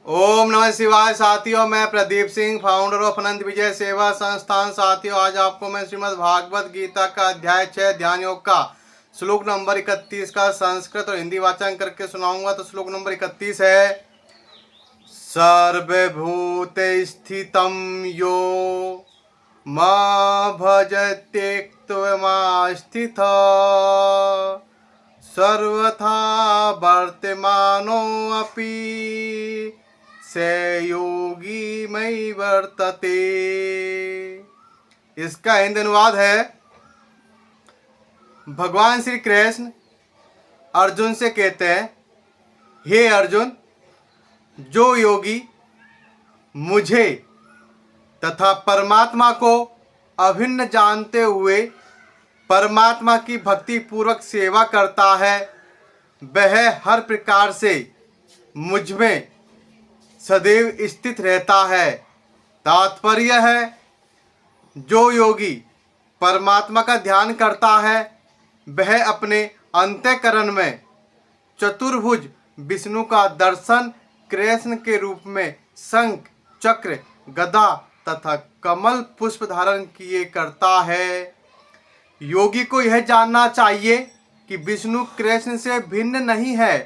ओम नमः शिवाय साथियों, मैं प्रदीप सिंह, फाउंडर ऑफ अनंत विजय सेवा संस्थान। साथियों, आज आपको मैं श्रीमद् भागवत गीता का अध्याय 6 ध्यान योग का श्लोक नंबर 31 का संस्कृत और हिंदी वाचन करके सुनाऊंगा। तो श्लोक नंबर 31 है, सर्वभूते स्थितं यो मा भजत्येक्त्वमास्थितः सर्वथा वर्तमानोऽपि स योगी मयि वर्तते। इसका हिंदी अनुवाद है, भगवान श्री कृष्ण अर्जुन से कहते हैं, हे अर्जुन, जो योगी मुझे तथा परमात्मा को अभिन्न जानते हुए परमात्मा की भक्ति पूर्वक सेवा करता है, वह हर प्रकार से मुझ में सदैव स्थित रहता है। तात्पर्य है, जो योगी परमात्मा का ध्यान करता है, वह अपने अंतःकरण में चतुर्भुज विष्णु का दर्शन कृष्ण के रूप में शंख, चक्र, गदा तथा कमल पुष्प धारण किए करता है। योगी को यह जानना चाहिए कि विष्णु कृष्ण से भिन्न नहीं है।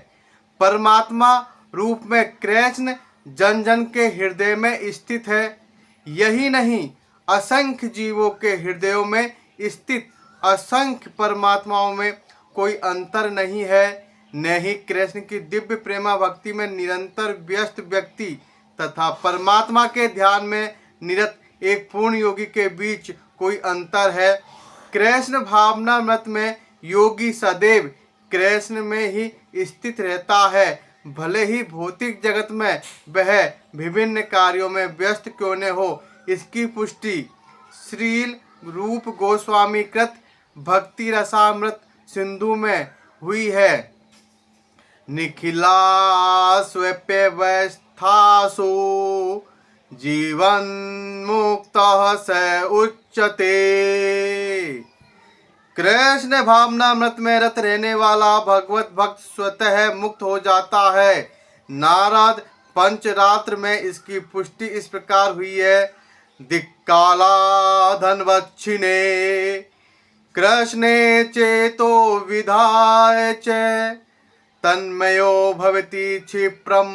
परमात्मा रूप में कृष्ण जन जन के हृदय में स्थित है। यही नहीं, असंख्य जीवों के हृदयों में स्थित असंख्य परमात्माओं में कोई अंतर नहीं है। न ही कृष्ण की दिव्य प्रेमा भक्ति में निरंतर व्यस्त व्यक्ति तथा परमात्मा के ध्यान में निरत एक पूर्ण योगी के बीच कोई अंतर है। कृष्ण भावनामृत में योगी सदैव कृष्ण में ही स्थित रहता है, भले ही भौतिक जगत में वह विभिन्न कार्यों में व्यस्त क्यों न हो। इसकी पुष्टि श्रील रूप गोस्वामी कृत भक्ति रसामृत सिंधु में हुई है। निखिला स्वप्यवस्थासु जीवन मुक्त स उच्यते। कृष्ण भावनामृत में रत रहने वाला भगवत भक्त स्वतः मुक्त हो जाता है। नारद पंचरात्र में इसकी पुष्टि इस प्रकार हुई है, दिक्काला धनवच्छिने कृष्णे चेतो विधाय च तन्मयो भवति क्षिप्रम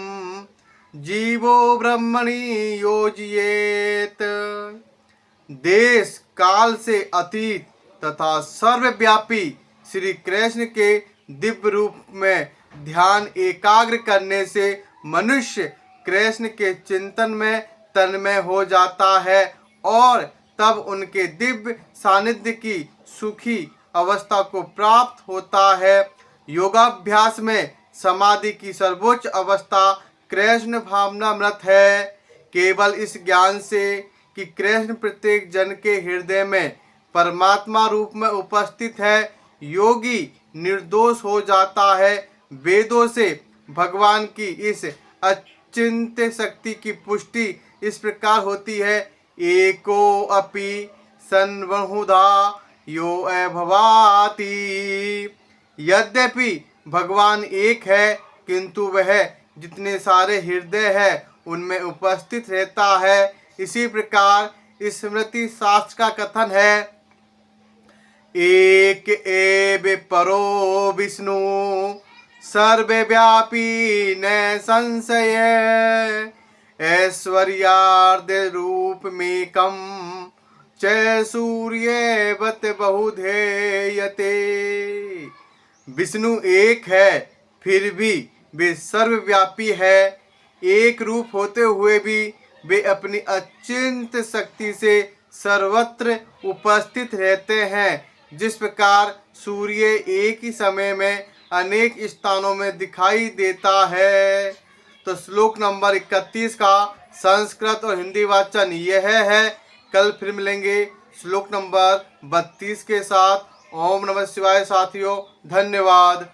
जीवो ब्रह्मणि योजयेत। देश काल से अतीत तथा सर्वव्यापी श्री कृष्ण के दिव्य रूप में ध्यान एकाग्र करने से मनुष्य कृष्ण के चिंतन में तन्मय हो जाता है और तब उनके दिव्य सानिध्य की सुखी अवस्था को प्राप्त होता है। योगाभ्यास में समाधि की सर्वोच्च अवस्था कृष्ण भावनामृत है। केवल इस ज्ञान से कि कृष्ण प्रत्येक जन के हृदय में परमात्मा रूप में उपस्थित है, योगी निर्दोष हो जाता है। वेदों से भगवान की इस अचिंत्य शक्ति की पुष्टि इस प्रकार होती है, एको अपि सन बहुधा यो अभवाति। यद्यपि भगवान एक है, किंतु वह जितने सारे हृदय है उनमें उपस्थित रहता है। इसी प्रकार स्मृति शास्त्र का कथन है, एक एव परो विष्णु सर्वव्यापी न संशय ऐश्वर्यार्ध रूपमेकं च सूर्यवत बहुधेयते। विष्णु एक है, फिर भी वे सर्वव्यापी है। एक रूप होते हुए भी वे अपनी अचिंत्य शक्ति से सर्वत्र उपस्थित रहते हैं। जिस प्रकार सूर्य एक ही समय में अनेक स्थानों में दिखाई देता है। तो श्लोक नंबर 31 का संस्कृत और हिंदी वाचन यह है। कल फिर मिलेंगे श्लोक नंबर 32 के साथ। ओम नमः शिवाय साथियों, धन्यवाद।